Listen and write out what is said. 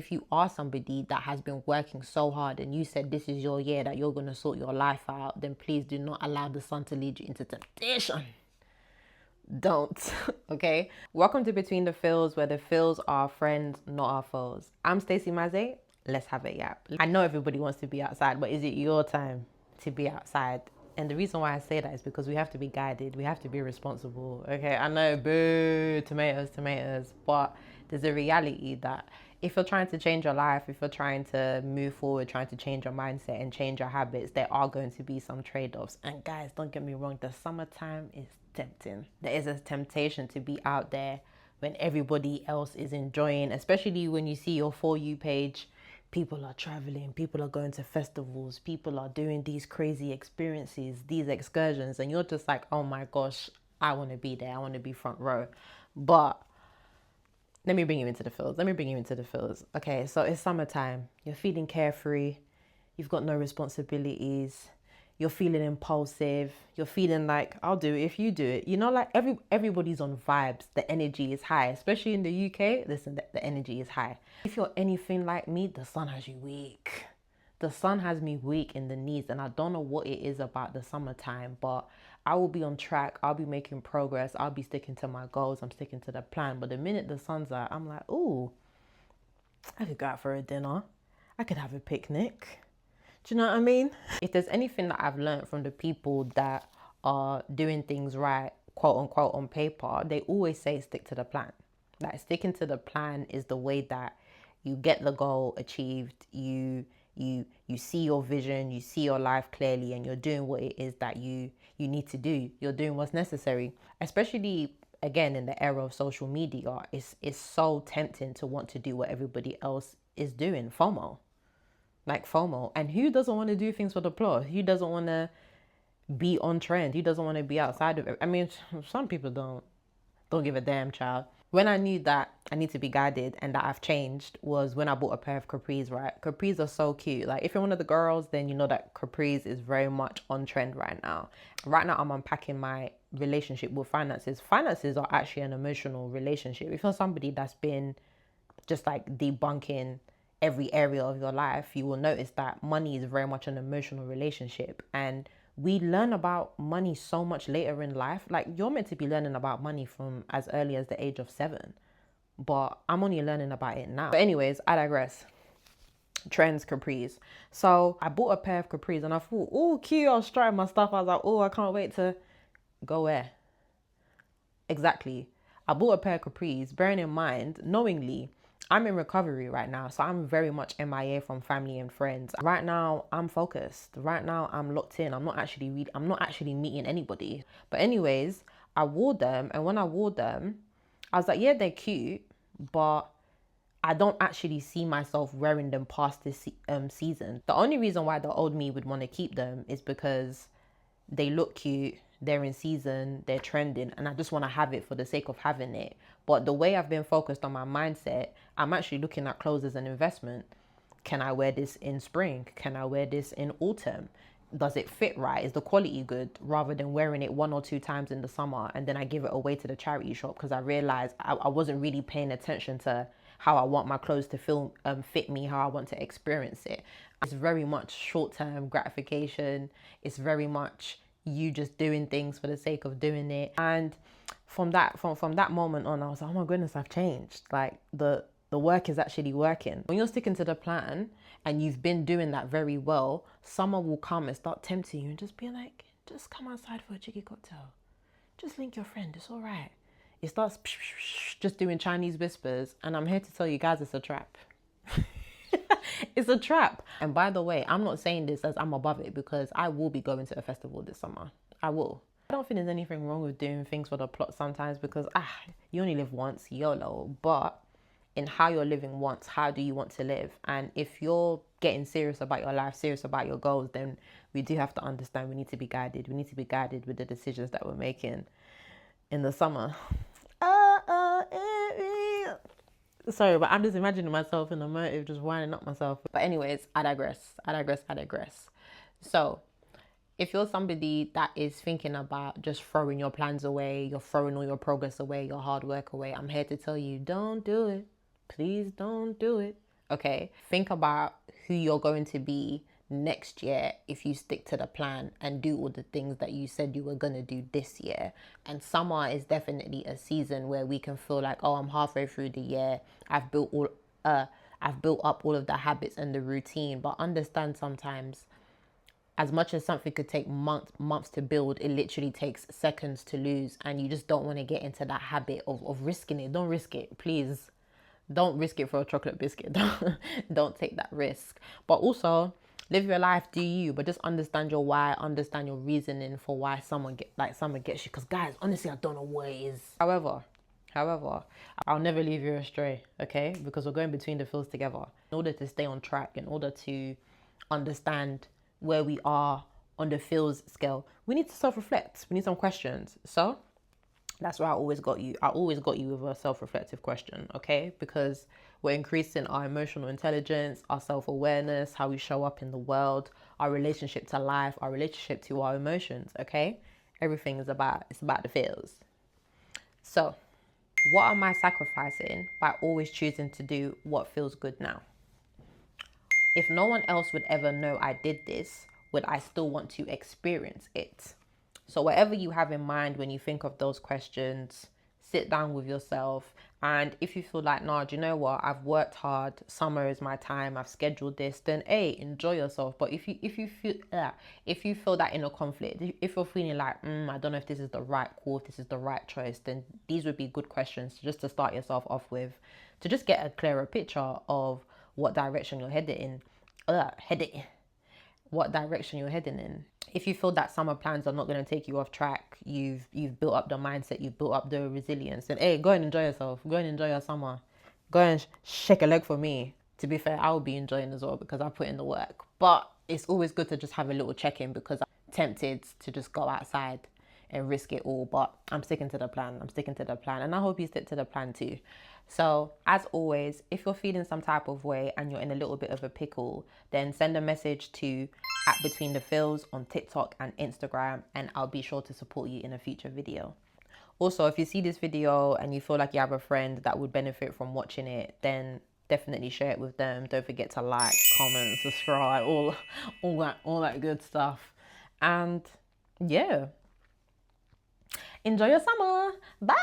If you are somebody that has been working so hard and you said this is your year that you're going to sort your life out, then please do not allow the sun to lead you into temptation. Don't. Okay? Welcome to Between the Feelsz, where the Feelsz are friends, not our foes. I'm Stacey Maze. Let's have a yap. I know everybody wants to be outside, but is it your time to be outside? And the reason why I say that is because we have to be guided. We have to be responsible. Okay? I know, boo, tomatoes. But there's a reality that if you're trying to change your life, if you're trying to move forward, trying to change your mindset and change your habits, there are going to be some trade-offs. And guys, don't get me wrong, the summertime is tempting. There is a temptation to be out there when everybody else is enjoying, especially when you see your For You page. People are traveling, people are going to festivals, people are doing these crazy experiences, these excursions, and you're just like, oh my gosh, I want to be there. I want to be front row. But let me bring you into the Feelsz. Okay, so it's summertime. You're feeling carefree. You've got no responsibilities. You're feeling impulsive. You're feeling like, I'll do it if you do it. You know, like everybody's on vibes. The energy is high, especially in the UK. Listen, the energy is high. If you're anything like me, the sun has you weak. The sun has me weak in the knees, and I don't know what it is about the summertime, but I will be on track. I'll be making progress. I'll be sticking to my goals. I'm sticking to the plan. But the minute the sun's out, I'm like, ooh, I could go out for a dinner. I could have a picnic. Do you know what I mean? If there's anything that I've learned from the people that are doing things right, quote unquote, on paper, they always say stick to the plan. Like, sticking to the plan is the way that you get the goal achieved. You see your vision, you see your life clearly, and you're doing what it is that you need to do. You're doing what's necessary. Especially, again, in the era of social media, it's so tempting to want to do what everybody else is doing. FOMO. And who doesn't want to do things for the applause? Who doesn't want to be on trend? Who doesn't want to be outside of it? I mean, some people don't give a damn, child. When I knew that I need to be guided and that I've changed was when I bought a pair of capris, right? Capris are so cute. Like, if you're one of the girls, then you know that capris is very much on trend right now. Right now, I'm unpacking my relationship with finances. Finances are actually an emotional relationship. If you're somebody that's been just like debunking every area of your life, you will notice that money is very much an emotional relationship. And we learn about money so much later in life. Like, you're meant to be learning about money from as early as the age of 7, but I'm only learning about it now. But anyways, I digress. Trends, capris. So I bought a pair of capris and I thought, oh, cute. I was trying my stuff. I was like, oh, I can't wait to go where. Exactly. I bought a pair of capris, bearing in mind, knowingly, I'm in recovery right now, so I'm very much MIA from family and friends. Right now, I'm focused. Right now, I'm locked in. I'm not actually meeting anybody. But anyways, I wore them, and when I wore them, I was like, yeah, they're cute, but I don't actually see myself wearing them past this season. The only reason why the old me would want to keep them is because they look cute, they're in season, they're trending, and I just want to have it for the sake of having it. But the way I've been focused on my mindset, I'm actually looking at clothes as an investment. Can I wear this in spring? Can I wear this in autumn? Does it fit right? Is the quality good? Rather than wearing it 1 or 2 times in the summer and then I give it away to the charity shop because I realized I wasn't really paying attention to how I want my clothes to feel, fit me, how I want to experience it. It's very much short-term gratification. It's very much you just doing things for the sake of doing it. And from that moment on, I was like, oh my goodness, I've changed. Like, the work is actually working. When you're sticking to the plan and you've been doing that very well, summer will come and start tempting you and just be like, just come outside for a cheeky cocktail. Just link your friend, it's all right. It starts just doing Chinese whispers, and I'm here to tell you guys it's a trap. It's a trap. And by the way, I'm not saying this as I'm above it, because I will be going to a festival this summer. I will. I don't think there's anything wrong with doing things for the plot sometimes, because you only live once, YOLO. But in how you're living once, how do you want to live? And if you're getting serious about your life, serious about your goals, then we do have to understand we need to be guided. We need to be guided with the decisions that we're making in the summer. Sorry, but I'm just imagining myself in the motive, just winding up myself. But anyways, I digress. So, if you're somebody that is thinking about just throwing your plans away, you're throwing all your progress away, your hard work away, I'm here to tell you, don't do it. Please don't do it. Okay, think about who you're going to be next year if you stick to the plan and do all the things that you said you were going to do this year. And summer is definitely a season where we can feel like, oh, I'm halfway through the year, I've built all I've built up all of the habits and the routine. But understand, sometimes as much as something could take months to build, it literally takes seconds to lose. And you just don't want to get into that habit of risking it. Don't risk it, please. Don't risk it for a chocolate biscuit. Don't take that risk. But also, live your life, do you, but just understand your why, understand your reasoning for why someone gets you. Because guys, honestly, I don't know what it is. However, I'll never leave you astray, okay? Because we're going between the fields together. In order to stay on track, in order to understand where we are on the Feelsz scale, we need to self-reflect. We need some questions. So that's why I always got you. I always got you with a self-reflective question, okay? Because we're increasing our emotional intelligence, our self-awareness, how we show up in the world, our relationship to life, our relationship to our emotions, okay? Everything is about the Feelsz. So, what am I sacrificing by always choosing to do what feels good now? If no one else would ever know I did this, would I still want to experience it? So whatever you have in mind when you think of those questions, sit down with yourself. And if you feel like, nah, do you know what? I've worked hard. Summer is my time. I've scheduled this. Then, hey, enjoy yourself. But if you feel that inner conflict, if you're feeling like, I don't know if this is the right call, if this is the right choice, then these would be good questions just to start yourself off with, to just get a clearer picture of what direction you're heading in. What direction you're heading in. If you feel that summer plans are not going to take you off track, you've built up the mindset, you've built up the resilience, then hey, go and enjoy yourself. Go and enjoy your summer. Go and shake a leg for me. To be fair, I will be enjoying as well because I put in the work. But it's always good to just have a little check-in because I'm tempted to just go outside and risk it all. But I'm sticking to the plan. And I hope you stick to the plan too. So as always, if you're feeling some type of way and you're in a little bit of a pickle, then send a message to @BetweenTheFeelsz on TikTok and Instagram, and I'll be sure to support you in a future video. Also, if you see this video and you feel like you have a friend that would benefit from watching it, then definitely share it with them. Don't forget to like, comment, subscribe, all that good stuff. And yeah, enjoy your summer. Bye.